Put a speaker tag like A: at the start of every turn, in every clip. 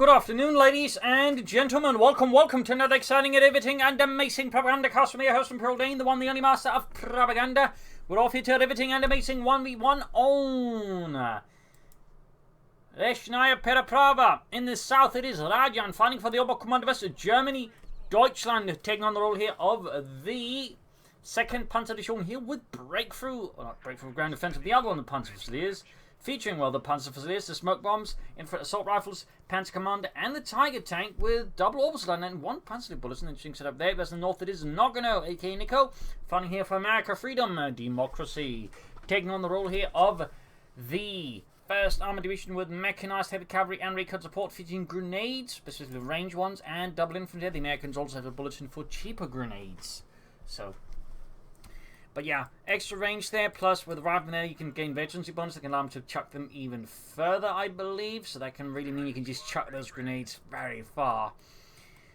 A: Good afternoon, ladies and gentlemen. Welcome to another exciting, riveting, and amazing Propagandacast from your host and Dane, the one, the only master of propaganda. We're off here to a riveting and amazing 1v1 on Rechnaya Pereprava. In the south, it is Rajan fighting for the Oberkommando versus Germany. Deutschland taking on the role here of the second Panzer Division here with Breakthrough, or not Breakthrough, Grand Offensive, the other one, the Panzer Fusiliers. Featuring, well, the Panzer Fusiliers, the smoke bombs, infrared assault rifles, Panzer Commander, and the Tiger tank with double orbital and one Panzer bullet. An interesting setup there. There's the north, it is Noggano, aka Nico, fighting here for America, freedom, democracy. Taking on the role here of the 1st Armored Division with mechanized heavy cavalry and recon support, featuring grenades, specifically range ones, and double infantry. The Americans also have a bulletin for cheaper grenades. But yeah, extra range there, plus with the rifle there you can gain veterancy bonus that can allow them to chuck them even further, I believe. So that can really mean you can just chuck those grenades very far.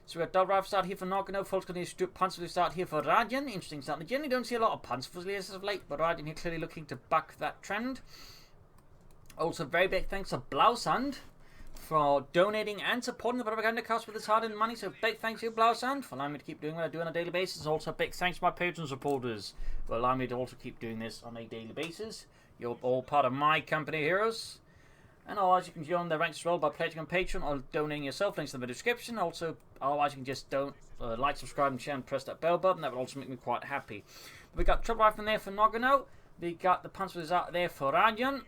A: So we've got double rifle start here for Noggano, full Panzer start here for Rajan. Interesting start. We generally don't see a lot of Panzer Fusiliers as of late, but Rajan here clearly looking to buck that trend. Also, very big thanks to Blausand for donating and supporting the Propagandacast with his hard-earned money. So big thanks to you, Blausand, for allowing me to keep doing what I do on a daily basis. Also, big thanks to my patron supporters for allowing me to also keep doing this on a daily basis. You're all part of my company heroes. And otherwise, you can join the ranks as well by pledging on Patreon or donating yourself. Links in the description. Also, otherwise, you can just like, subscribe, and share, and press that bell button. That would also make me quite happy. We got trouble rifle there for Noggano. We got the Panzer out there for Rajan.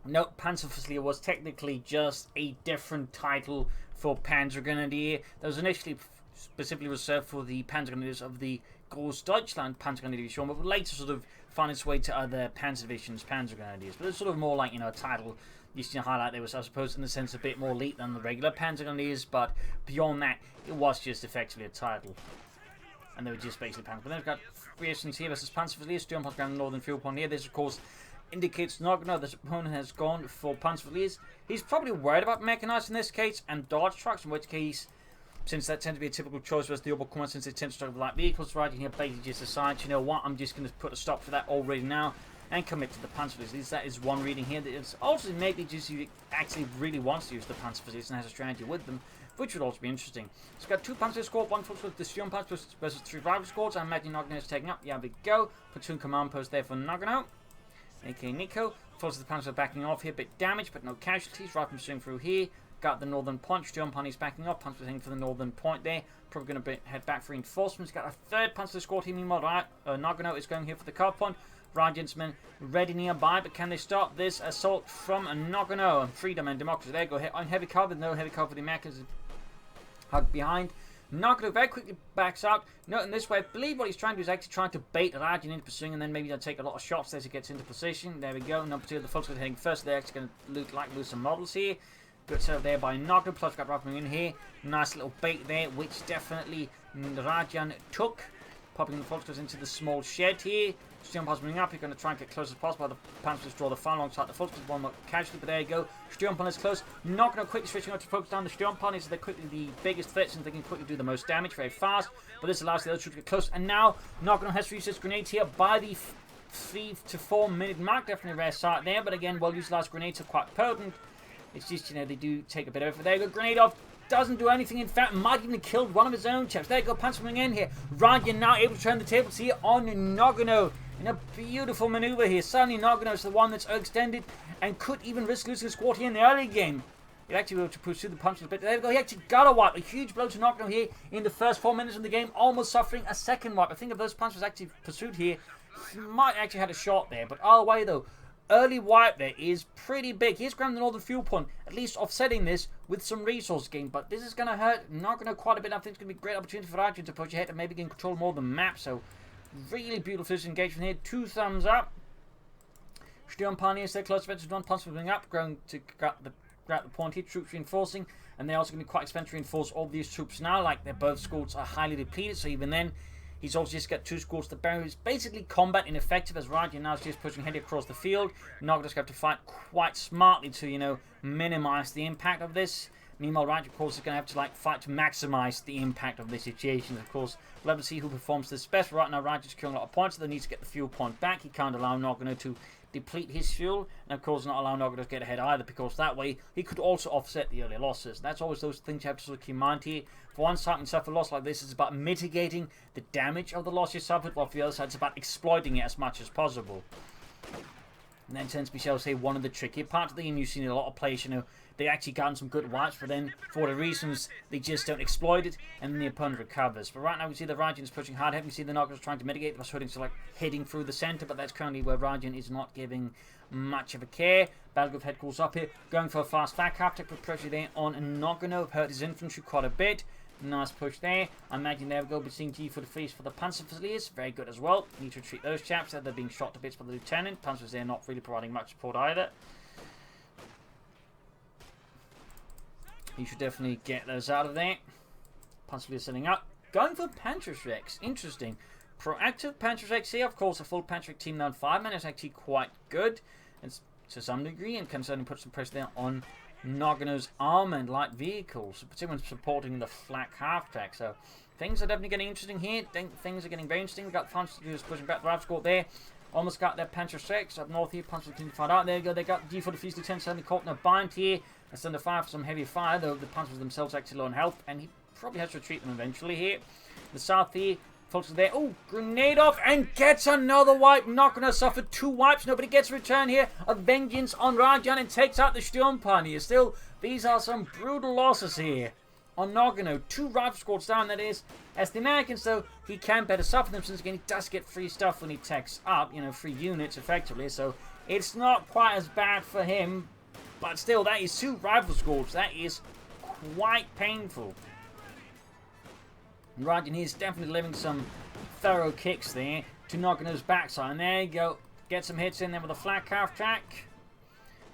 A: Note, Panzer Fusilier was technically just a different title for Panzer Grenadier that was initially specifically reserved for the Panzer Grenadiers of the Groß Deutschland Panzer Grenadier Division, but would later sort of find its way to other Panzer Divisions, Panzer Grenadiers. But it's sort of more like, a title used to highlight they was, I suppose, in the sense a bit more elite than the regular Panzer Grenadiers, but beyond that, it was just effectively a title. And they were just basically Panzer. But then we've got Reasons here versus Panzer Fusiliers, Stern Ground Northern Field Pond here. This, of course, indicates Noggano, the opponent has gone for Panzer Fusiliers. He's probably worried about mechanized in this case and dodge trucks, in which case, since that tends to be a typical choice versus the Oberkommando, since they tend to struggle with light vehicles, right here basically just decides, you know what, I'm just going to put a stop to that already now and commit to the Panzer Fusiliers. That is one reading here. That is also maybe just you actually really wants to use the Panzer Fusiliers and has a strategy with them, which would also be interesting. So we've got 2 Panzer squad, 1 full squad, the Sturm Panzer versus 3 rival squads. I imagine Noggano is taking up. Yeah, we go. Platoon command post there for Noggano, aka Nico. Forces the Panzer backing off here, bit damaged but no casualties. Rifle pursuing through here. Got the northern point. Sturm Pony's backing up. Panzer heading for the northern point there. Probably going to head back for reinforcements. Got a 3rd Panzer squad here. Meanwhile, Noggano is going here for the card point. Rajan's men ready nearby, but can they stop this assault from Noggano? Freedom and democracy. There you go. On heavy cover, no heavy cover for the Americans. Hugged behind. Noggano very quickly backs out. Note in this way, I believe what he's trying to do is actually trying to bait Rajan into pursuing, and then maybe they'll take a lot of shots as he gets into position. There we go. Number 2, the full squad heading first. They're actually going to lose some models here. Good setup there by Noggano. Plus, got riflemen in here. Nice little bait there, which definitely Rajan took. Popping the full squads into the small shed here. Sturm Pony's moving up. You're going to try and get close as possible. The Panzers draw the fire alongside the full squad. One more casualty, but there you go. Sturm Pony is close. Noggano quickly switching out to focus down the Sturm Pony, so they're quickly the biggest threats and they can quickly do the most damage very fast. But this allows the other troops to get close. And now Noggano has to use his grenades here by the 3 to 4 minute mark. Definitely a rare sight there, but again, well utilized grenades are quite potent. It's just, they do take a bit over. There you go. Grenade off. Doesn't do anything. In fact, might even have killed one of his own chaps. There you go. Panzer coming in here. Rajan now able to turn the tables here on Noggano in a beautiful maneuver here. Suddenly, Noggano is the one that's extended and could even risk losing his squad here in the early game. He'd actually be able to pursue the punches a bit. There we go. He actually got a wipe. A huge blow to Noggano here in the first 4 minutes of the game, almost suffering a second wipe. I think if those punches actually pursued here, he might actually had a shot there. But either way, though, early wipe there is pretty big. He's grabbing the northern fuel point, at least offsetting this with some resource gain. But this is going to hurt Noggano quite a bit. I think it's going to be a great opportunity for Rajan to push ahead and maybe gain control more of the map. So, really beautiful physical engagement here. 2 thumbs up. Sturm Pioneers, they're close to 1 punch moving up, going to grab the point here. Troops reinforcing, and they're also going to be quite expensive to reinforce all these troops now. Like, their both squads are highly depleted, so even then, he's also just got 2 squads to bury. It's basically combat ineffective as Rajan now is just pushing heavy across the field. Noggano's going to have to fight quite smartly to, minimize the impact of this. Meanwhile, Rajan, of course, is going to have to like fight to maximize the impact of this situation. Of course, we'll have to see who performs this best. Right now, Rajan's killing a lot of points, so they need to get the fuel point back. He can't allow Noggano to deplete his fuel, and of course not allow Noggano to get ahead either, because that way he could also offset the early losses. That's always those things you have to sort of keep in mind here. For one side, when you suffer a loss like this, it's about mitigating the damage of the loss you suffered, while for the other side, it's about exploiting it as much as possible. And that tends to be, shall we say, one of the trickier parts of the game. You've seen a lot of players, you know, they actually gotten some good wipes, but then, for whatever reasons, they just don't exploit it, and then the opponent recovers. But right now, we see the Rajan is pushing hard. We see the Noggano's trying to mitigate by sort of like hitting through the center, but that's currently where Rajan is not giving much of a care. Battlefield head calls up here, going for a fast flak half tech, put pressure there on Noggano. Hurt his infantry quite a bit. Nice push there. I imagine there we go, but seeing G for the freeze for the Panzer Fusiliers. Very good as well. Need to retreat those chaps. They're being shot to bits by the Lieutenant. Panzers there not really providing much support either. You should definitely get those out of there. Panzer setting up. Going for Panzerschrecks. Interesting. Proactive Panzerschrecks here. Of course, a full Panzerschreck team down 5 men is actually quite good. It's, to some degree, and can certainly put some pressure there on Noggano's armor and light vehicles, particularly when supporting the flak half-track. So things are definitely getting interesting here. Things are getting very interesting. We've got Panzers pushing back the Rav squad there. Almost got their Panzerschrecks up north here. Panzers continue to fight out. There you go. They got G for the Fleece Lieutenant suddenly caught in a bind here. That's under fire for some heavy fire, though the Panzers themselves actually low on health, and he probably has to retreat them eventually here. The south here, folks are there. Oh, grenade off and gets another wipe. Not going to suffer 2 wipes. Nobody gets a return here. A vengeance on Rajan and takes out the Sturmpanier. Still, these are some brutal losses here on Noggano. 2 rifle squads down, that is. As the Americans, though, he can better suffer them, since again he does get free stuff when he techs up, you know, free units effectively. So it's not quite as bad for him. But still, that is 2 rifle squads. That is quite painful. And Rajan is definitely delivering some thorough kicks there to Noggano's backside. And there you go. Get some hits in there with a flak half-track.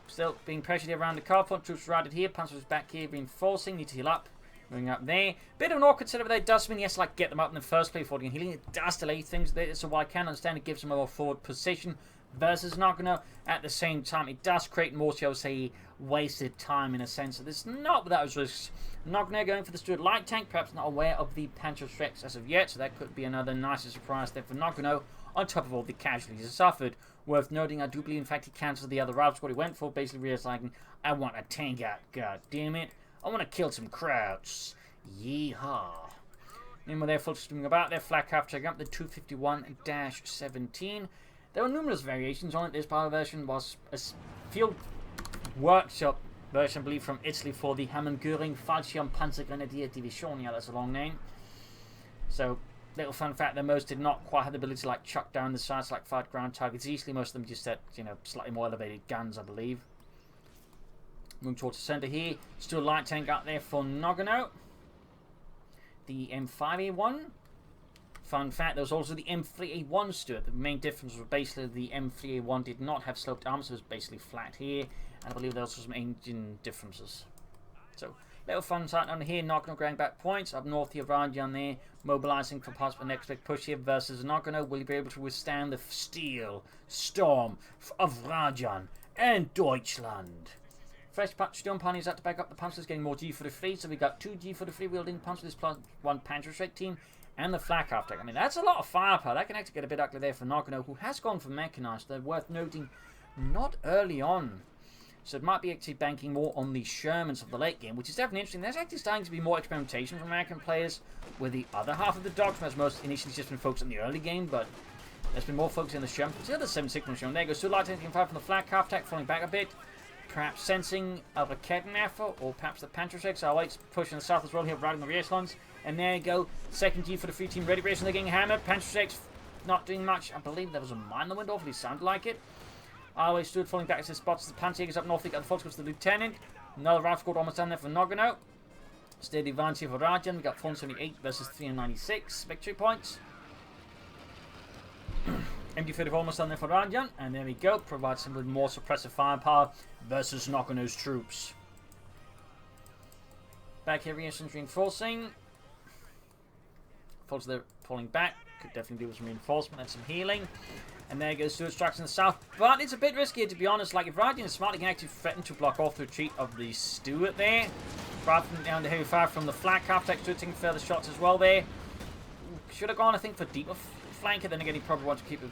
A: Still being pressured around the car front. Troops routed here. Panzers back here reinforcing. Need to heal up. Moving up there. Bit of an awkward setup there. Does mean he has to like get them up in the first place before healing. It does delay things there. So while I can understand it gives them a more forward position versus Noggano, at the same time it does create more, shall we say, wasted time in a sense. So this is not without its risks. Noggano going for the Stuart light tank, perhaps not aware of the Panzerschrecks as of yet, so that could be another nice surprise there for Noggano, on top of all the casualties he suffered. Worth noting, I do believe in fact he cancelled the other route squad he went for, basically realizing, I want a tank out, god damn it. I want to kill some crowds. Yeehaw. Meanwhile, they're full streaming about their flak half check up the 251-17. There were numerous variations on it. This power version was a field workshop version, I believe, from Italy for the Hammond-Göring Fallschirmpanzergrenadier Division. Yeah, that's a long name. So, little fun fact, that most did not quite have the ability to like chuck down the sides, like fight ground targets easily. Most of them just had, you know, slightly more elevated guns, I believe. Moving towards the center here. Still a light tank out there for Noggano. The M5A1. Fun fact, there was also the M3A1 Stuart. The main difference was basically the M3A1 did not have sloped arms, so it was basically flat here. And I believe there was some engine differences. So, little fun sight on here. Noggano grabbing back points. Up north here, Rajan there, mobilizing for parts of the next big push here versus Noggano. Will he be able to withstand the steel storm of Rajan and Deutschland? Fresh Sturmpaniers out to back up the Panzers, getting more G for the free. So we got 2 G for the free wielding Panzers plus 1 Panzerschreck team. And the flak half tech. I mean, that's a lot of firepower. That can actually get a bit ugly there for Noggano, who has gone for mechanized. They're worth noting, not early on. So it might be actually banking more on the Shermans of the late game, which is definitely interesting. There's actually starting to be more experimentation from American players with the other half of the Dodgeman, as most initially just been focused on the early game, but there's been more focus in the Sherman. See the 7.6 from Sherman. There goes 2 light taking 5 from the flak half tech, falling back a bit. Perhaps sensing a Rakettenwerfer, or perhaps the Panzerschrecks. Our lights pushing the south as well here, riding the rear echelons. And there you go, second G for the free team, ready racing, they're getting hammered. Panzerschrecks not doing much. I believe there was a mine in the window, at least sounded like it. Always stood falling back to the spots. The Panzerjägers up north, they got the Volksgruppe to the Lieutenant. Another rifle squad almost down there for Noggano. Steady advance here for Rajan. We got 478 versus 396 victory points. MD-35 almost down there for Rajan. And there we go, provides some with more suppressive firepower versus Noggano's troops. Back here, reinforcing. Folks, they're falling back. Could definitely do with some reinforcement and some healing. And there goes Stuart Strikes in the south. But it's a bit riskier, to be honest. Like, if Rajan is smart, he can actually threaten to block off the retreat of the Stuart there. Rifling down the heavy fire from the flank. Half-tech taking further shots as well there. Should have gone, I think, for deeper flank. And then again, he probably wanted to keep it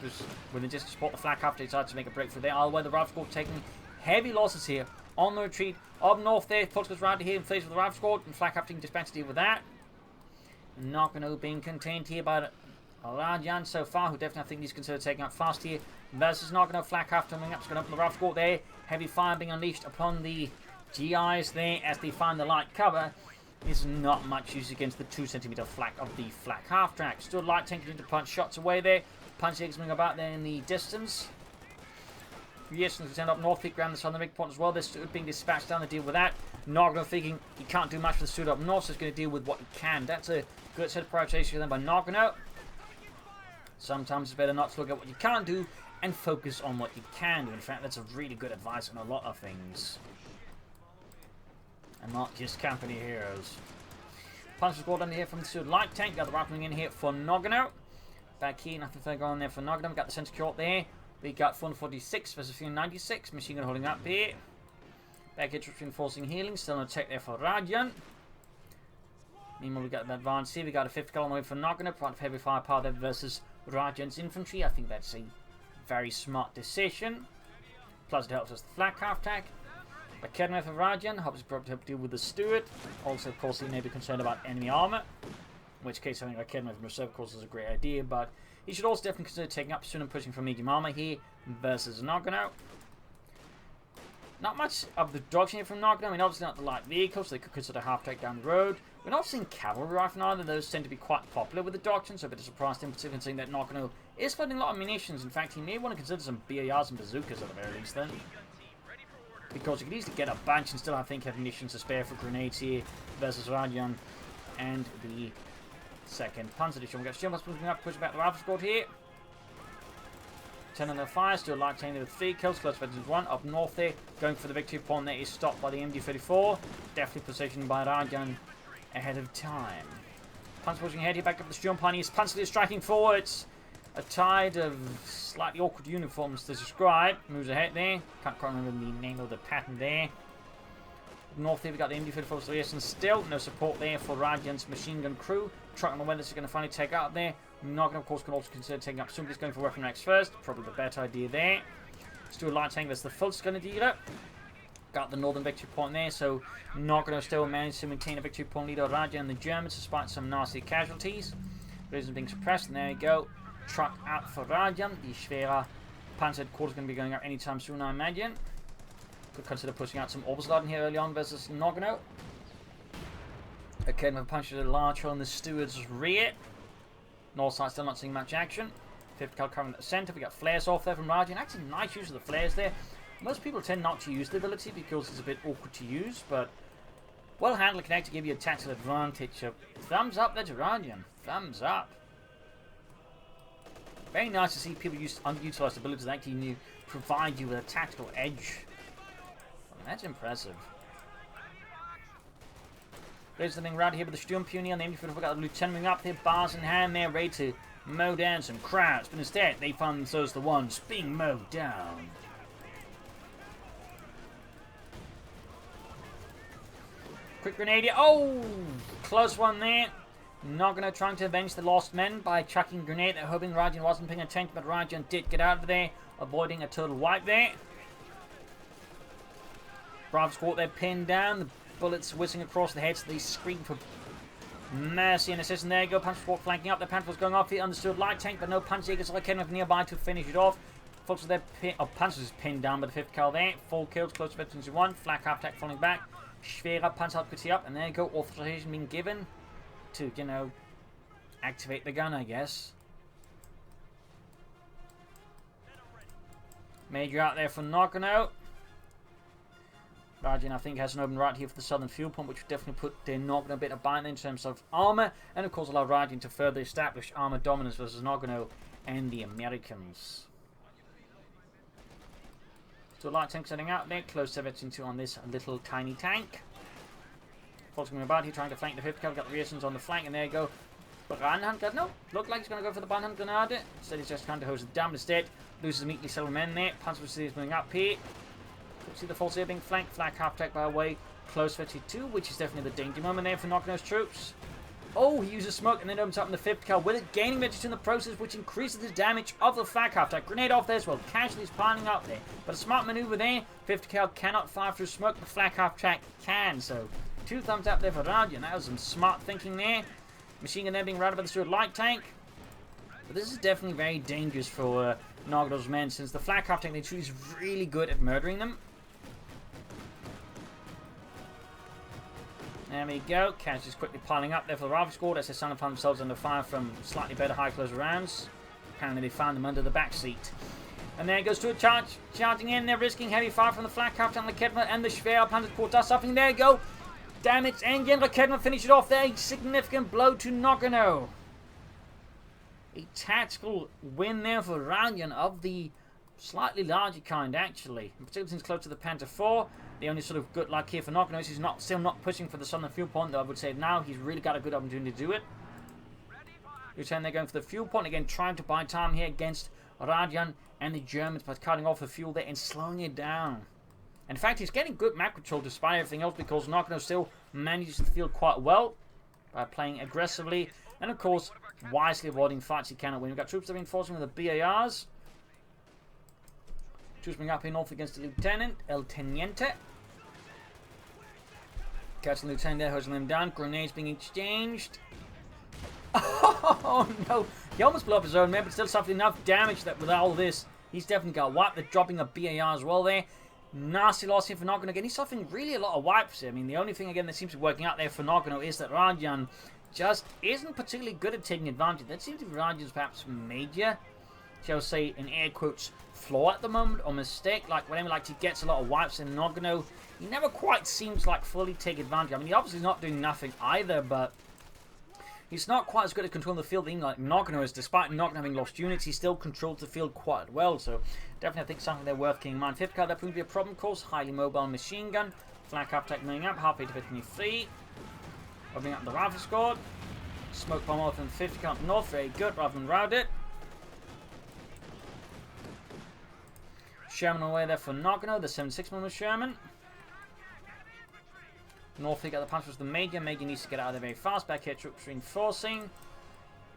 A: within distance support the flank after he decided to make a break for there. Either way, the Rifle Squad taking heavy losses here on the retreat. Up north there, Fox goes round to here and face with the Rifle Squad. And flank after taking dispatch to deal with that. Noggano being contained here by Rajan so far, who definitely I think he's considered taking up fast here. Versus Noggano, flank after coming up. It's going to open the Rifle Squad there. Heavy fire being unleashed upon the GIs there as they find the light cover. Is not much use against the 2cm flak of the flak half track. Still light tanking into punch shots away there. Punch eggs moving about there in the distance. Yes, and end up north, peak around the southern rig point as well. They're still being dispatched down to deal with that. Noggano thinking he can't do much for the suit up north, so he's going to deal with what he can. That's a good set of prioritization for them by Noggano. Sometimes it's better not to look at what you can't do and focus on what you can do. In fact, that's a really good advice on a lot of things. And not just company heroes. Punch squad under here from the Sword Light Tank. Got the rifling in here for Noggano. Back here, nothing further going there for Noggano. We got the center court there. We got 446 versus 396. Machine gun holding up here. Back here, troops reinforcing healing. Still no tech there for Rajan. Meanwhile, we got an advance here. We got a 5th gun on the way for Noggano. Front of heavy firepower there versus Rajan's infantry. I think that's a very smart decision. Plus, it helps us the flak half tack. But Kedma for Rajan helps to deal with the steward. Also, of course, he may be concerned about enemy armor. In which case, having a Kedma from reserve, of course, is a great idea. But he should also definitely consider taking up soon and pushing for medium armor here versus Noggano. Not much of the doctrine here from Noggano. I mean, obviously not the light vehicles, so they could consider half take down the road. We're not seeing cavalry rifle either. Those tend to be quite popular with the doctrine, so a bit of surprise in particular seeing that Noggano is funding a lot of munitions. In fact, he may want to consider some BARs and bazookas at the very least then. Because you could easily get a bunch and still, I think, have munitions to spare for grenades here versus Rajan and the 2nd Panzer Division. We've got Shields moving up, pushing back the Rifle Squad here. 10 on the fire, still light tank with 3 kills, close veterans 1 up north there. Going for the victory point there is stopped by the MD-34. Definitely positioned by Rajan ahead of time. Panzer pushing ahead here, back up the Sturm Pioneers. Panzer is striking forwards. A tide of slightly awkward uniforms to describe. Moves ahead there. Can't quite remember the name of the pattern there. North here we got the MD-34 Solution still. No support there for Rajan's machine gun crew. Truck on the way this is going to finally take out there. Noggano, of course, can also consider taking up somebody's going for weapon racks first. Probably the better idea there. Still a light tank, that's the Fultz going to deal it. Got the northern victory point there, so Noggano still managed to maintain a victory point leader. Rajan and the Germans, despite some nasty casualties. Reason being suppressed, and there you go. Truck out for Rajan. The Schwerer Panzer quarter is going to be going out anytime soon, I imagine. Could consider pushing out some Obersoldaten in here early on versus Noggano. Okay, with punches a large hole in the steward's rear. North side still not seeing much action. 5th cal current at the centre. We got flares off there from Rajan. Actually, nice use of the flares there. Most people tend not to use the ability because it's a bit awkward to use, but well handled connect to give you a tactical advantage. So, thumbs up there to Rajan. Thumbs up. Very nice to see people use underutilized abilities that actually provide you with a tactical edge. Well, that's impressive. There's the thing right here with the Sturm Pioneer on the MD-34. We've got the Lieutenant moving up there, bars in hand there, ready to mow down some crowds. But instead, they find themselves the ones being mowed down. Quick grenade here. Oh! Close one there. Noggano trying to avenge the lost men by chucking a grenade. They're hoping Rajan wasn't paying attention, but Rajan did get out of there, avoiding a total wipe there. Bravo Squad they're pinned down. The bullets whizzing across the heads. They scream for mercy and assist. And there you go. Punch Squad flanking up. The Panthers going off here. Understood light tank, but no punch Jägers like Kenworth nearby to finish it off. Folks with their Panthers is pinned down by the 5th cal there. 4 kills, close to veterans 1. Flak half attack falling back. Schwerer Panzer quickly up. And there you go. Authorization being given to, you know, activate the gun, I guess. Major out there for Noggano. Rajan, I think, has an open right here for the southern fuel pump, which would definitely put their Noggano a bit of bind in terms of armor, and of course allow Rajan to further establish armor dominance versus Noggano and the Americans. So light tank setting out there, close to veteran 2 on this little tiny tank. Following about here, trying to flank the 5th cal, got the reasons on the flank, and there you go. But Ranhand, no, looked like he's going to go for the Banhand Grenade. Instead, he's just trying to hose it down instead. Loses immediately several men there. Panzer is moving up here. See the force here being flanked. Flak half attack by way. Close 52, which is definitely the danger moment there for Noggano's troops. Oh, he uses smoke and then opens up in the 5th cal with it, gaining vegetation in the process, which increases the damage of the flak half attack. Grenade off there as well. Casualties piling up there. But a smart maneuver there. 5th cal cannot fire through smoke, but flak half attack can. So, 2 thumbs up there for Rajan. That was some smart thinking there. Machine gun there being routed by the Stuart light tank. But this is definitely very dangerous for Noggano's men, since the flak half attack they choose is really good at murdering them. There we go. Casualties quickly piling up there for the rifle squad as they suddenly find themselves under fire from slightly better high close rounds. Apparently they found them under the back seat. And there goes to a charge. Charging in. They're risking heavy fire from the flak half attack on the Kedma and the Schwer Panzer Corps does something. There you go. Damage. And again, the Kedma finish it off there. A significant blow to Noggano. A tactical win there for Rajan of the slightly larger kind, actually. Particularly since close to the Panther 4. The only sort of good luck here for Noggano is he's still not pushing for the southern fuel point, though I would say now he's really got a good opportunity to do it. Return, they're going for the fuel point again, trying to buy time here against Rajan and the Germans by cutting off the fuel there and slowing it down. In fact, he's getting good map control despite everything else, because Noggano still manages the field quite well by playing aggressively and, of course, wisely avoiding fights he cannot win. We've got troops that are reinforcing with the BARs. Troops bring up here north against the Lieutenant, El Teniente. Catch the Lieutenant there, hosing them down. Grenades being exchanged. Oh no! He almost blew up his own man, but still suffered enough damage that with all this, he's definitely got wiped. They're dropping a BAR as well there. Nasty loss here for Noggano. Again, he's suffering really a lot of wipes here. I mean, the only thing again that seems to be working out there for Noggano is that Rajan just isn't particularly good at taking advantage. That seems to be Rajan's perhaps major, shall we say, in air quotes, flaw at the moment, or mistake. Like whenever he gets a lot of wipes in Noggano, he never quite seems to fully take advantage. I mean, he obviously is not doing nothing either, but he's not quite as good at controlling the field even like Noggano is. Despite Noggano having lost units, he still controls the field quite well. So definitely I think something they're worth keeping in mind. 5th card, that proved to be a problem, of course. Highly mobile machine gun. Flak half attack moving up, halfway to 53. Opening up the rifle squad. Smoke bomb off in 50 count north, very good, rather than route it. Sherman away there for Noggano, the 76mm Sherman. North, he got the punch was the Major. Major needs to get out of there very fast. Back here, troops reinforcing.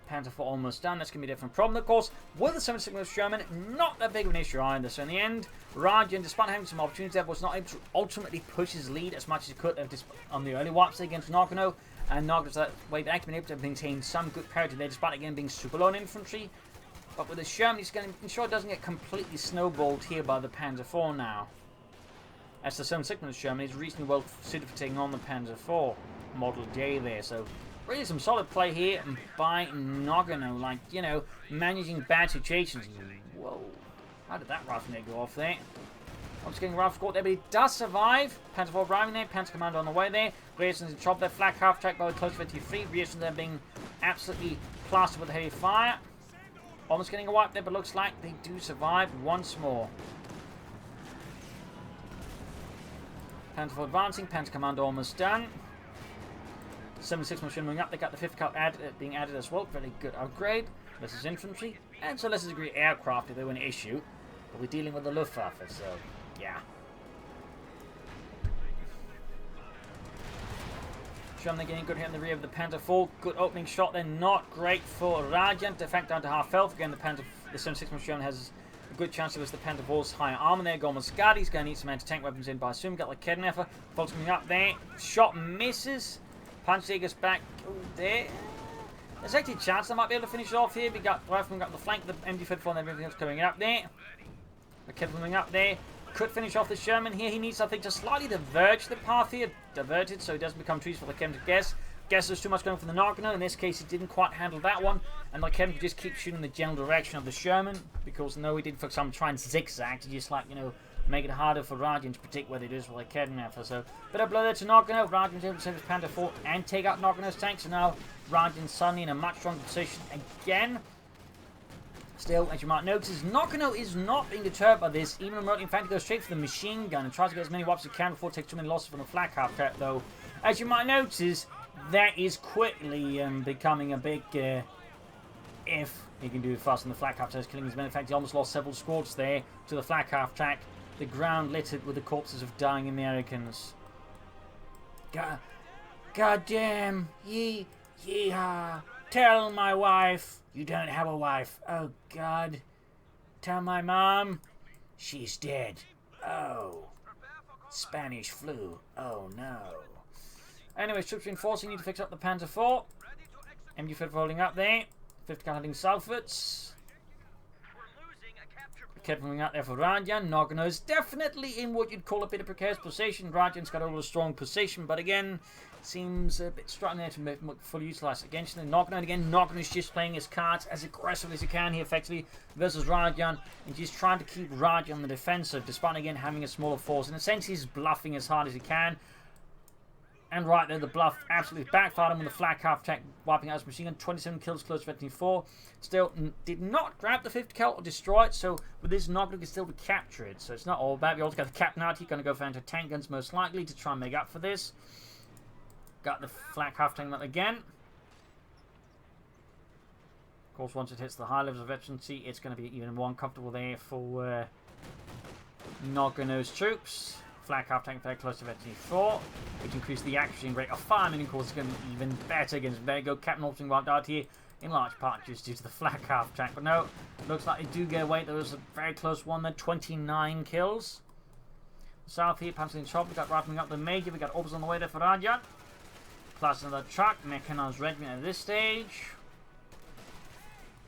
A: Panther 4 almost done. That's going to be a different problem, of course. With the 76mm Sherman, not that big of an issue either. So in the end, Rajan, despite having some opportunities there, was not able to ultimately push his lead as much as he could have on the early wipes against Noggano. And Noggano's that way actually been able to maintain some good parity there, despite again being super low in infantry. But with the Sherman, he's going to ensure it doesn't get completely snowballed here by the Panzer 4 now. As the 76mm Sherman is reasonably well suited for taking on the Panzer 4 Model J there. So really some solid play here by Noggano, like, you know, managing bad situations. Whoa, how did that rifle go off there? I'm just getting rifle squad there, but he does survive. Panzer 4 arriving there, Panzer Commander on the way there. Reasons in chop there, flak half track by close 53. Reasons there being absolutely plastered with heavy fire. Almost getting a wipe there, but looks like they do survive once more. Panzer 4 advancing, Panzer Commander almost done. 76 machine moving up, they got the 5th cut being added as well. Very good upgrade. This is infantry, and so less degree aircraft if they were an issue. But we're dealing with the Luftwaffe, so yeah. Sherman getting good here in the rear of the Panzer 4. Good opening shot there, not great for Rajan. In fact, down to half health. Again, the 76 Sherman has a good chance it was the Panther 4's higher armor there. Gorman-Scott, he's going to need some anti-tank weapons in by soon. Got like Kedneffer. Folks coming up there. Shot misses. Punch gets back. Ooh, there. There's actually a chance they might be able to finish it off here. We got riflemen got the flank, the MD-54 and everything else coming up there. The Kedneffer coming up there. Could finish off the Sherman here. He needs, I think, to slightly diverge the path here. Diverted so he doesn't become trees for the Kem to guess. Guess there's too much going for the Noggano. In this case, he didn't quite handle that one. And like Kem could just keep shooting the general direction of the Sherman. Because no, he did, for example, try and zigzag to just, like, you know, make it harder for Rajan to predict where it is for the Kedneffer. So, bit of blow there to Noggano. Rajan's able to save his Panther 4 and take out Noggano's tank. So now Rajan's suddenly in a much stronger position again. Still, as you might notice, Noggano is not being deterred by this, even remotely. In fact, he goes straight for the machine gun and tries to get as many wipes as he can before it takes too many losses from the flak half track, though. As you might notice, that is quickly becoming a big if he can do it fast on the flak half track, killing his men. In fact, he almost lost several squads there to the flak half track. the ground littered with the corpses of dying Americans. God damn, yeehaw. Tell my wife. You don't have a wife. Oh, God. Tell my mom. She's dead. Oh. Spanish flu. Oh, no. Anyway, troops reinforcing. Need to fix up the Panzer IV. MG-5 rolling up there. 50 hunting Salfords. Kept moving out there for Rajan. Noggano is definitely in what you'd call a bit of precarious position. Rajan's got a little strong position, but again, seems a bit struggling there to make fully utilise against the Noggano. And again, Noggano's just playing his cards as aggressively as he can here, effectively, versus Rajan, and just trying to keep Rajan on the defensive, despite again having a smaller force. In a sense, he's bluffing as hard as he can. And right there, the bluff absolutely backfired him with the flak half attack, wiping out his machine gun. 27 kills, close to 24. Still did not grab the 50 cal or destroy it, so with this Noggano can still be captured. So it's not all bad. We also got the Captain out. He's going to go for anti-tank guns most likely to try and make up for this. Got the flak half tank again. Of course, once it hits the high levels of veterancy, it's going to be even more uncomfortable there for Noggano's troops. Flak half tank very close to veterancy 4, which increased the accuracy rate of fire, and of course it's going to be even better against Vego. Captain Orphan wiped out here in large part just due to the flak half tank. But no, looks like they do get away. There was a very close one there, 29 kills. South here, Panzer in trouble. We got wrapping up the major. We got Orbs on the way there for Rajan. Plus another truck, Mechanized regiment at this stage.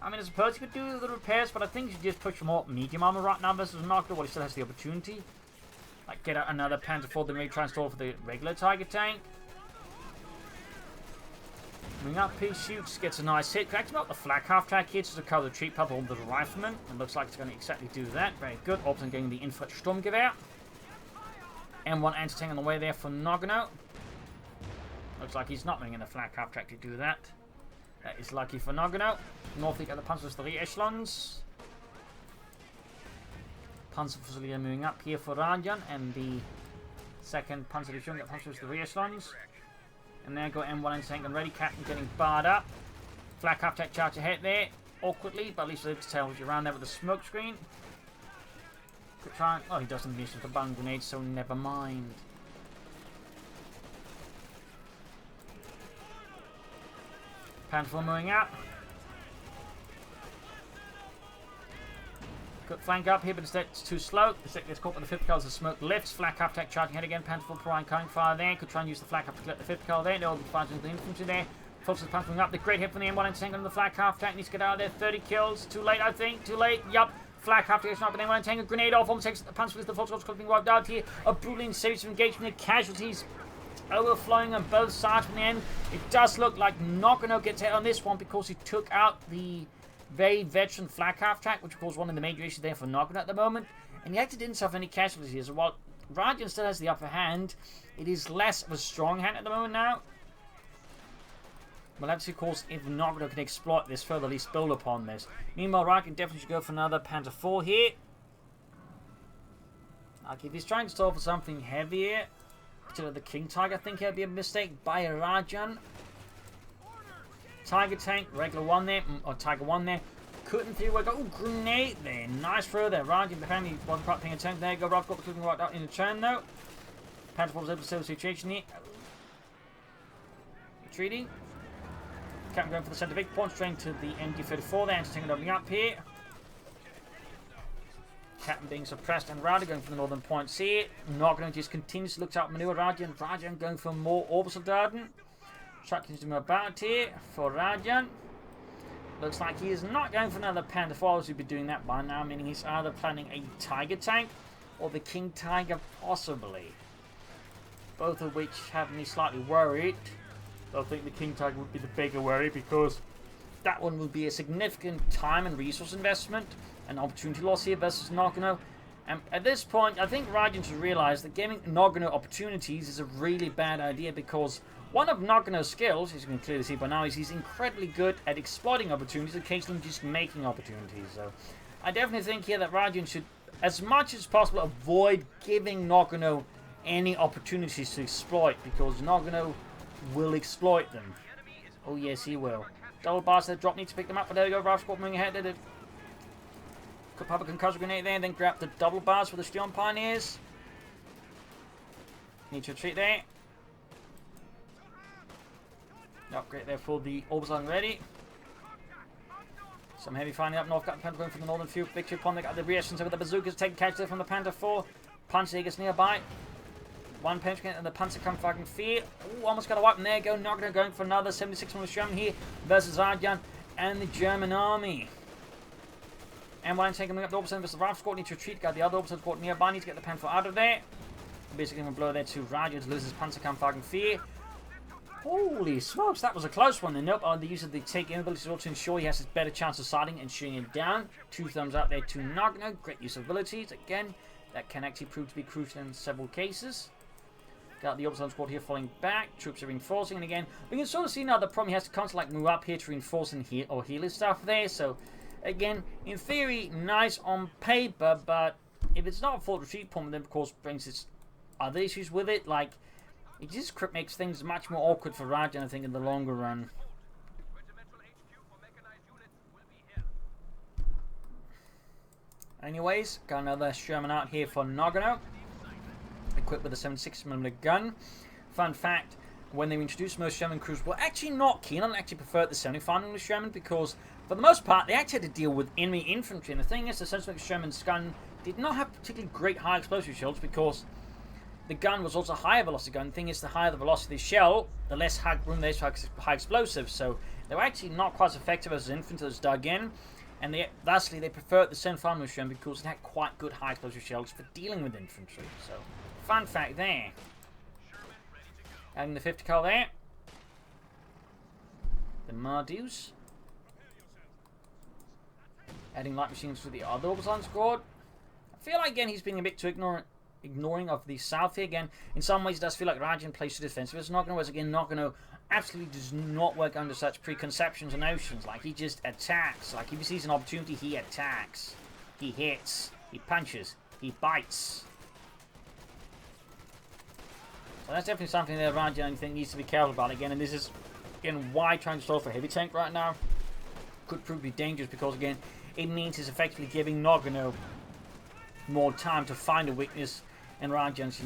A: I mean, I suppose you could do the repairs, but I think you should just push for more medium armor right now versus Noggano, while he still has the opportunity. Like, get out another Panzer IV, then maybe try and stall for the regular Tiger tank. Moving up, he shoots, gets a nice hit. Cracks him up the flak half track here to cover the treat pub on the rifleman. It looks like it's going to exactly do that. Very good. Option getting the Infant Sturmgewehr. M1 anti-tank on the way there for Noggano. Looks like he's not bringing the flak half track to do that. That is lucky for Noggano. North, we got the Panzer III echelons. Panzer Fusilier moving up here for Rajan, and the second Panzer Division got Panzer the echelons. And there go M1 anti-tank and ready. Captain getting barred up. Flak half tech charge ahead there, awkwardly, but at least able to tell you around there with the smoke screen. Could try and, oh, he doesn't use the bung grenade, so never mind. Panzer moving up. Good flank up here, but instead it's too slow. The second gets caught by the 50 cal as the smoke lifts. Flak half tech charging ahead again. Panzer Prime coming fire there. Could try and use the flak up to collect the 50 cal there. They'll be fighting the infantry there. Focuses the Panzer up. The great hit from the M1 anti-tank on the flak half tech. Needs to get out of there. 30 kills. Too late, I think. Too late. Yup. Flak half tech up, but M1 anti-tank. A grenade off. Almost takes the Panzer with the Fox being wiped out here. A brutally series of engagement. Casualties overflowing on both sides from the end. It does look like Noggano gets hit on this one because he took out the very veteran flak half track, which of course one of the major issues there for Noggano at the moment. And he actually didn't suffer any casualties here. So while Rajan still has the upper hand, it is less of a strong hand at the moment now. We'll have to see, of course, if Noggano can exploit this further, at least build upon this. Meanwhile, Rajan definitely should go for another Panzer IV here. Like, if he's trying to stall for something heavier, particularly the King Tiger, I think it'll be a mistake by Rajan. Tiger tank, regular one there, or Tiger 1 there. Couldn't see where go. Oh, grenade there. Nice throw there. Rajan behind me wasn't quite paying attention. There you go. Rob got the right out in the turn though. Panzer was able to save the situation here. Retreating. Captain going for the centre big point, straight to the MG-34 there. Anti-tank opening up here. Captain being suppressed and Rajan going for the northern points here. Noggano just continues to look out maneuver Rajan. Rajan going for more orbital Darden. Truck continues to move about here for Rajan. Looks like he is not going for another Panther IV. He'd be doing that by now, meaning he's either planning a Tiger tank or the King Tiger possibly. Both of which have me slightly worried. I think the King Tiger would be the bigger worry because that one would be a significant time and resource investment and opportunity loss here versus Noggano. And at this point, I think Rajan should realize that giving Noggano opportunities is a really bad idea because one of Noggano's skills, as you can clearly see by now, is he's incredibly good at exploiting opportunities, occasionally just making opportunities. So I definitely think here that Rajan should, as much as possible, avoid giving Noggano any opportunities to exploit because Noggano will exploit them. Oh yes, he will. Double bars that drop, need to pick them up, but there you go. Ralph Scott moving ahead. Could pop a concussive grenade there, and then grab the double bars for the Steel Pioneers. Need to retreat there. Upgrade there for the Orbison ready. Some heavy firing up north. Got the Panther going for the northern field. Victory upon they got the reactions over the bazookas. Taking casualty from the Panther 4. Panzerjägers nearby. One penetrant and the Panzerkampfwagen 4. Ooh, almost got a wipe. And there go Noggano going for another 76mm Sherman here versus Rajan and the German army. And one tank coming up the Orbison versus the Rifle Squad. Need to retreat. Got the other Orbison Squad nearby. Need to get the Panther out of there. Basically going to blow there to Rajan to lose his Panzerkampfwagen 4. Holy smokes, that was a close one. And nope, the use of the take inability to ensure he has a better chance of sighting and shooting it down. 2 thumbs up there to Noggano. Great use of abilities. Again, that can actually prove to be crucial in several cases. Got the Orbison Squad here falling back. Troops are reinforcing. And again, we can sort of see now the problem he has to constantly move up here to reinforce and heal his stuff there. So, again, in theory, nice on paper. But if it's not a full retreat point, then of course brings its other issues with it. Like, it just makes things much more awkward for Rajan, I think, in the longer run. Anyways, got another Sherman out here for Noggano. Equipped with a 76mm gun. Fun fact, when they introduced most Sherman crews were actually not keen on, actually preferred the 75mm Sherman because, for the most part, they actually had to deal with enemy infantry. And the thing is, the 76mm Sherman's gun did not have particularly great high explosive shields because the gun was also a higher velocity gun. The thing is, the higher the velocity of the shell, the less room there is for high explosives. So they were actually not quite as effective as infantry that's dug in. And lastly, they preferred the 75mm Sherman because it had quite good high explosive shells for dealing with infantry. So, fun fact there. Adding the 50 cal there. The Mardus. Adding light machines for the other Orbison Squad. I feel like, again, he's being a bit too ignoring of the south here. Again, in some ways it does feel like Rajan plays too defensive. It's Noggano, whereas again, Noggano absolutely does not work under such preconceptions and notions. Like, he just attacks. Like, if he sees an opportunity, he attacks. He hits. He punches. He bites. So that's definitely something that Rajan, I think, needs to be careful about again. And this is, again, why trying to stall for heavy tank right now could prove to be dangerous because, again, it means he's effectively giving Noggano more time to find a weakness in Rajan's,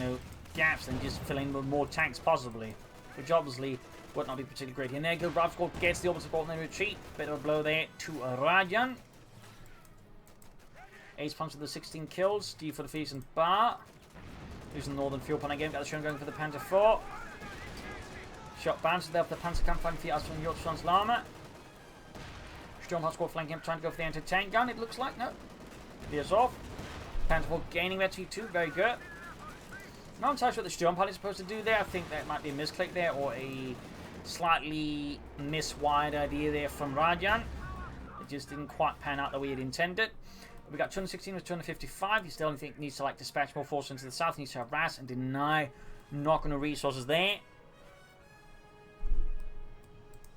A: gaps than just filling with more tanks possibly, which obviously would not be particularly great. And there goes Rifle Squad gets the Orbison Squad and then retreat. Bit of a blow there to Rajan. Ace pumps with the 16 kills. D for the Feast and Bar. Losing the northern fuel point again. Got the Sherman going for the Panther 4. Shot bounces there for the Panzerkampfwagen 4 as from Yorkshire Lama. Sturmhawk Squad flanking up, trying to go for the anti-tank gun, it looks like. No. Veers off. Panther 4 gaining that T2, very good. Not entirely sure what the Sturmhawk is supposed to do there. I think that might be a misclick there or a slightly miswired idea there from Rajan. It just didn't quite pan out the way it intended. But we got 216 with 255. He still needs to dispatch more forces into the south. He needs to harass and deny Noggano resources there.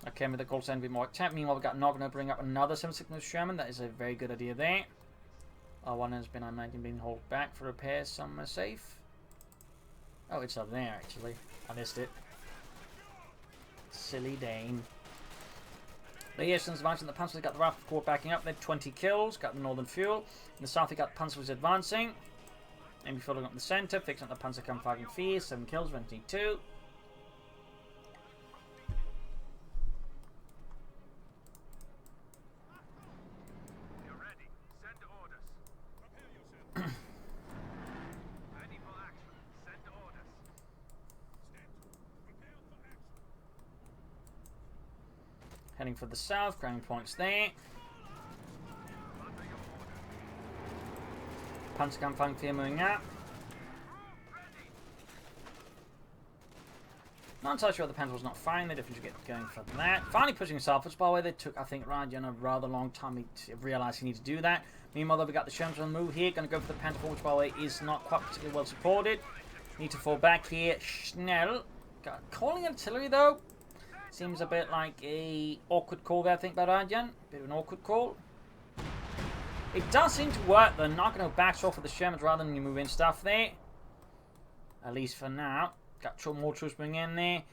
A: Okay, with the goal send a bit more attack. Meanwhile, we've got Noggano bring up another 76mm Sherman. That is a very good idea there. One has been, I imagine, being held back for repairs. Some are safe. Oh, it's up there, actually. I missed it. Silly Dane. The Eastern's advancing. The Panzers got the Rifle Corps backing up. They had 20 kills. Got the northern fuel. In the south, they got the Panzers advancing. And we following up the center. Fixing up the Panzerkampfwagen 4. 7 kills, 22. Heading for the south, ground points there. Panzerkampfwagen 4 moving up. Not entirely sure the Panther was not firing. They definitely get going for that. Finally pushing southwards, by the way. They took, I think, Rajan a rather long time to realise he needed to do that. Meanwhile, we got the Shermans on the move here. Going to go for the Panther 4, which, by the way, is not quite particularly well supported. Need to fall back here. Schnell. Calling artillery, though. Seems a bit like a awkward call there, I think, by Rajan. Bit of an awkward call. It does seem to work, though. Noggano backs off with the Shermans rather than you move in stuff there. At least for now. Got more troops bringing in there.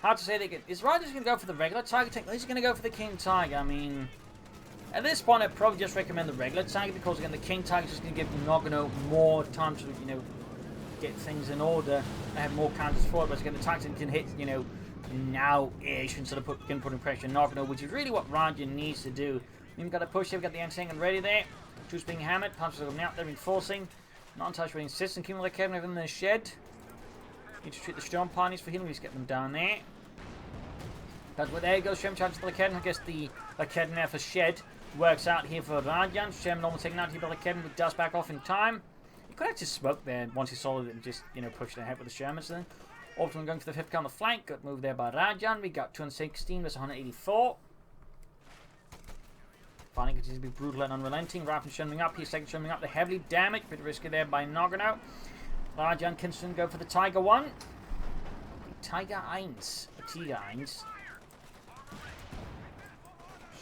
A: Hard to say they get. Is Rajan going to go for the regular Tiger tank? Or is he going to go for the King Tiger? I mean, At this point, I'd probably just recommend the regular Tiger because, again, the King Tiger is just going to give Noggano more time to, you know, get things in order and have more counters for it. But again, the Titan can hit, you know, now-ish instead of putting pressure on Noggano, which is really what Rajan needs to do. We've got to push here, we've got the anti-tank ready there. Troops being hammered, punches are coming out, they're reinforcing. Non-touch really insistent, keeping like Kevin in the shed. Need to treat the strong parties for healing, just get them down there. But there goes Shem charges the Lakedin. I guess the Lakedin there for shed works out here for Rajan. Shem almost taken out here by Lakedin, but does back off in time. He could actually smoke there once he saw it and just, you know, push ahead with the Shermans then. Orbital going for the 5th on the flank. Good move there by Rajan. We got 216 versus 184. Finally continues to be brutal and unrelenting. Rajan shunning up. He's second shunning up. They're heavily damaged. Bit risky there by Noggano. Rajan can soon go for the Tiger 1. The Tiger 1. The Tiger 1.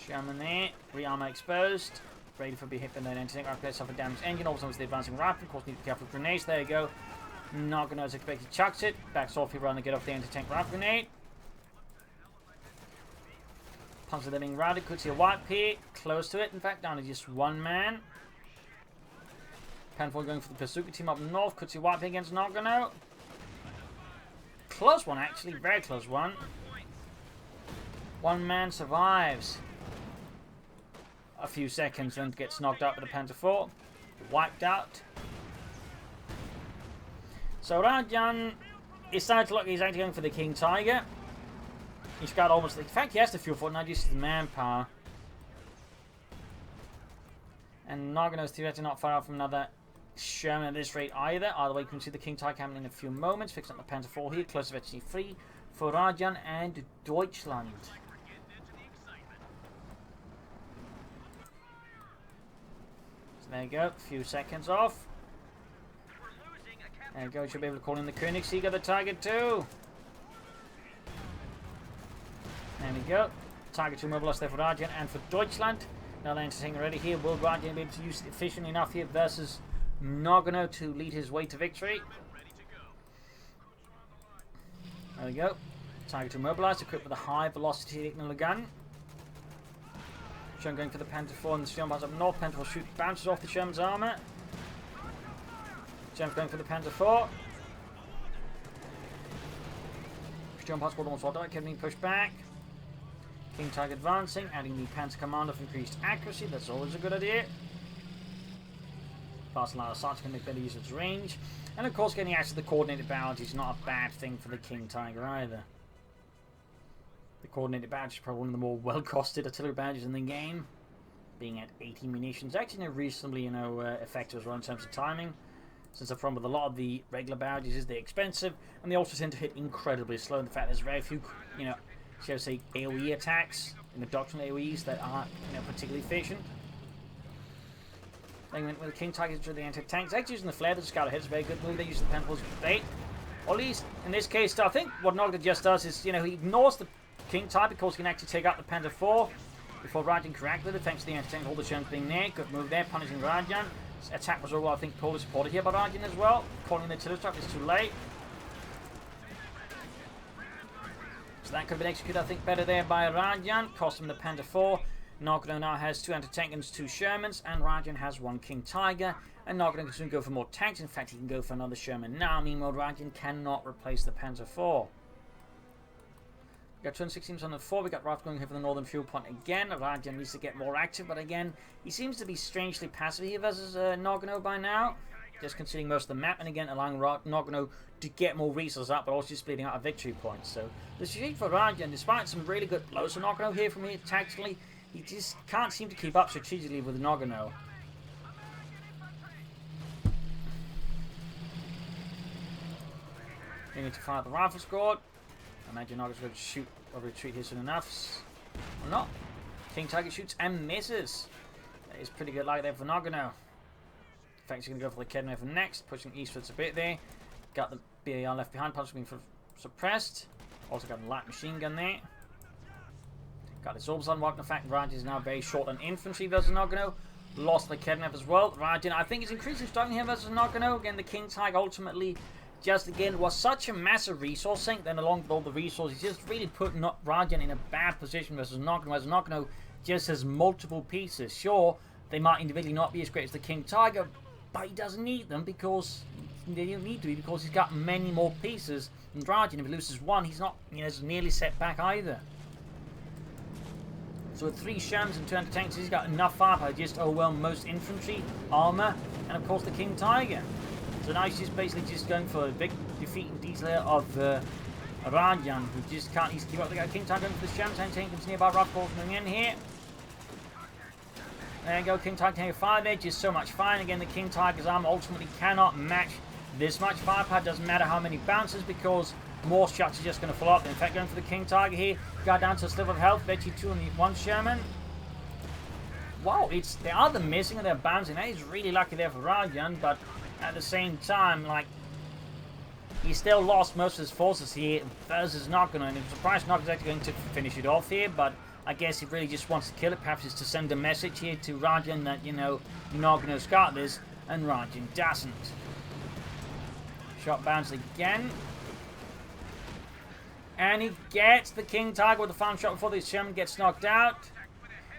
A: Shaman there. Rearmor exposed. Ready for be hit by that anti-tank. Arcade suffer damage engine. Also with the advancing Rajan. Of course, need to be careful with grenades. There you go. Noggano as expected chucks it. Backs off here rather than get off the anti-tank Rajan grenade. Punches are being routed. Could see a wipe here. Close to it. In fact, down to just one man. Panfoil going for the Pasuka team up north. Could see a wipe here against Noggano. Close one, actually. Very close one. One man survives. A few seconds, then gets knocked out with the Panther 4. Wiped out. So Rajan is starting to look, he's actually going for the King Tiger. He's got almost, in fact he has the fuel for it, not just his manpower. And Noggano's theoretically not far out from another Sherman at this rate either. Either way, you can see the King Tiger coming in a few moments. Fixing up the Panther 4 here, close to actually free for Rajan and Deutschland. So there you go, a few seconds off. There you go, should be able to call in the Königssieger, the Tiger 2. There we go. Tiger 2 mobilized there for Rajan and for Deutschland. Now the anti-tank ready here. Will Rajan be able to use it efficiently enough here versus Noggano to lead his way to victory? There we go. Tiger 2 mobilized, equipped with a high velocity igniter gun. Sherman going for the Panther 4 and the Sherman up north. Panther 4 shoot bounces off the Sherman's armor. Sherman's going for the Panther 4. Sherman parts almost all die, being pushed back. King Tiger advancing, adding the Panther Commander for increased accuracy. That's always a good idea. Fast line of sight can make better use of its range. And of course, getting access to the coordinated barrage is not a bad thing for the King Tiger either. The coordinated badge is probably one of the more well-costed artillery badges in the game, being at 80 munitions. Actually, reasonably, effective as well in terms of timing. Since the problem with a lot of the regular badges is they're expensive, and they also tend to hit incredibly slow. In fact, there's very few, shall we say, AOE attacks in the doctrinal AOEs that aren't, particularly efficient. Then with the King Tiger to the anti-tanks, actually using the flare to scout ahead is a very good move. They use the Pentacles for bait. Or at least in this case, I think what Noggano just does is, he ignores the King Tiger because he can actually take out the Panther 4 before Rajan can react with it, thanks to the anti-tank, all the Shermans being there. Good move there, punishing Rajan. Attack was all, I think, poorly supported here by Rajan as well. Calling the artillery strike is too late. So that could have been executed, I think, better there by Rajan. Cost him the Panther 4. Noggano now has 2 anti-tank and 2 Shermans, and Rajan has 1 King Tiger. And Noggano can soon go for more tanks. In fact, he can go for another Sherman now. Meanwhile, Rajan cannot replace the Panther 4. We got 216 on the 4. We got Rajan going here for the northern fuel point again. Rajan needs to get more active, but again, he seems to be strangely passive here versus Noggano by now. Just considering most of the map, and again, allowing Noggano to get more resources up, but also splitting out a victory point. So, the strategy for Rajan, despite some really good blows for Noggano here from here tactically, he just can't seem to keep up strategically with Noggano. We need to fire the rifle squad. I imagine Noggano's going to shoot or retreat here soon enough. Or not. King Tiger shoots and misses. That is pretty good light there for Noggano. In fact, he's going to go for the Kedner for next, pushing eastwards a bit there. Got the BAR left behind, punch being suppressed. Also got a light machine gun there. Got his orbs unlocked. In fact, Rajan is now very short on infantry versus Noggano. Lost the Kedner as well. Rajan, I think, is increasing strong here versus Noggano. Again, the King Tiger ultimately just again was such a massive resource sink. Then along with all the resources, just really put Rajan in a bad position versus Noggano. As Noggano just has multiple pieces. Sure, they might individually not be as great as the King Tiger, but he doesn't need them because they don't need to be, because he's got many more pieces than Rajan. If he loses one, he's not as nearly set back either. So with 3 Shermans and 2 anti-tanks, he's got enough firepower to just overwhelm most infantry, armor, and of course the King Tiger. So now he's just basically just going for a big defeat and detail of Rajan, who just can't easily keep up. They got King Tiger going for the Shermans, anti-tank comes nearby, rifle coming in here. There you go, King Tiger taking 5 edge is so much fire. Again, the King Tiger's armor ultimately cannot match this much firepower. Doesn't matter how many bounces, because more shots are just going to fall off. In fact, going for the King Tiger here, got down to a sliver of health. Bet you 2 on the 1 Sherman. Wow, they are the missing and they're bouncing. That is really lucky there for Rajan, but at the same time, like, he still lost most of his forces here versus Noggano, and I'm surprised Noggano's actually going to finish it off here, but I guess he really just wants to kill it. Perhaps it's to send a message here to Rajan that, you know, Noggano's got this, and Rajan doesn't. Shot bounce again. And he gets the King Tiger with the final shot before the Sherman gets knocked out.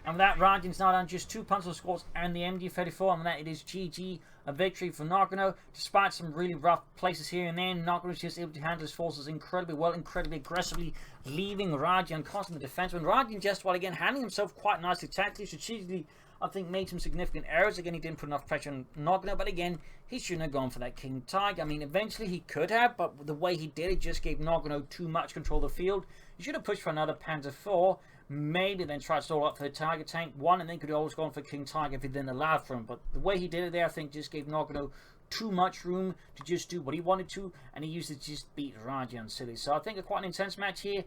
A: And with that, Rajan's now down just 2 Panzer squads and the MG-34. And with that, it is GG, a victory for Noggano. Despite some really rough places here and there, Noggano was just able to handle his forces incredibly well, incredibly aggressively, leaving Rajan caught in the defense. When Rajan just, while again, handling himself quite nicely, tactically, strategically, I think made some significant errors. Again, he didn't put enough pressure on Noggano, but again, he shouldn't have gone for that King Tiger. I mean, eventually he could have, but the way he did it just gave Noggano too much control of the field. He should have pushed for another Panzer IV, maybe then tried to stall up for the Tiger Tank 1, and then could have always gone for King Tiger if he then allowed for him. But the way he did it there, I think, just gave Noggano too much room to just do what he wanted to, and he used it to just beat Rajan silly. So I think quite an intense match here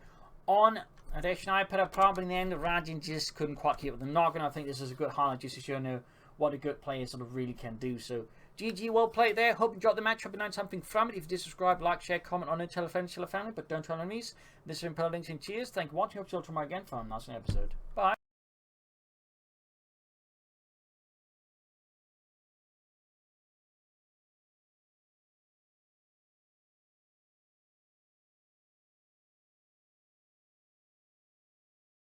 A: on Rechnaya Pereprava, but in the end, Rajan just couldn't quite keep up with the Noggano. I think this is a good highlight just to show you what a good player sort of really can do. So GG, well played there. Hope you enjoyed the match. Hope you learned something from it. If you did, subscribe, like, share, comment on it, tell a friend, tell a family, but don't tell enemies. This has been Links and cheers. Thank you for watching. Hope to see you tomorrow again for a nice episode. Bye.